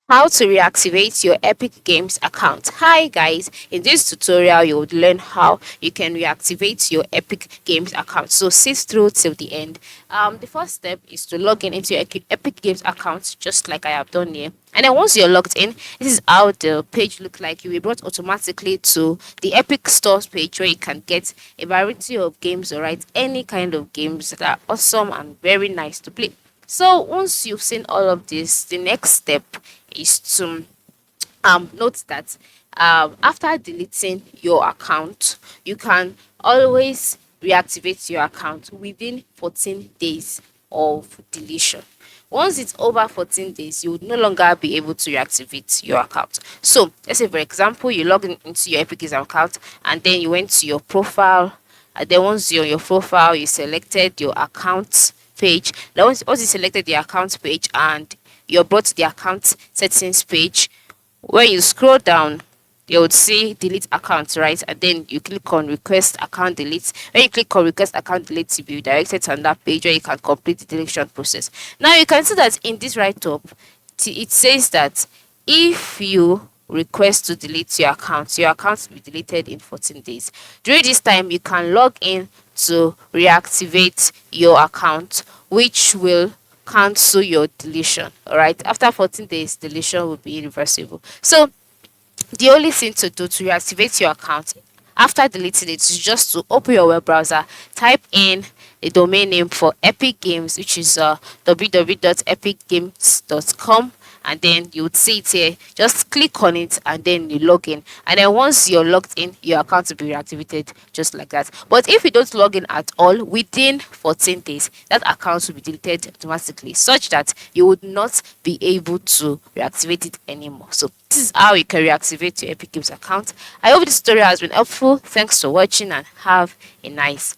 How to reactivate your Epic Games account. Hi guys, in this tutorial you would learn how you can reactivate your Epic Games account. So sit through till the end. The first step is to log in into your Epic Games account, just like I have done here. And then once you're logged in, this is how the page look like. You will be brought automatically to the Epic Stores page where you can get a variety of games, alright, any kind of games that are awesome and very nice to play. So once you've seen all of this, the next step is to note that after deleting your account, you can always reactivate your account within 14 days of deletion. Once it's over 14 days, you would no longer be able to reactivate your account. So, let's say, for example, you log in into your Epic Games account and then you went to your profile. And then once you're on your profile, you selected your account page. Then once you selected the account page and you're brought to the account settings page, when you scroll down, you would see delete account, right? And then you click on request account delete. When you click on request account delete, you'll be directed to that page where you can complete the deletion process. Now you can see that in this write up, it says that if you request to delete your account will be deleted in 14 days. During this time, you can log in to reactivate your account, which will cancel your deletion. All right, after 14 days, deletion will be irreversible. So the only thing to do to reactivate your account after deleting it is just to open your web browser, type in the domain name for Epic Games, which is www.epicgames.com, and then you would see it here. Just click on it and then you log in. And then once you're logged in, your account will be reactivated just like that. But if you don't log in at all within 14 days, that account will be deleted automatically, such that you would not be able to reactivate it anymore. So this is how you can reactivate your Epic Games account. I hope this tutorial has been helpful. Thanks for watching and have a nice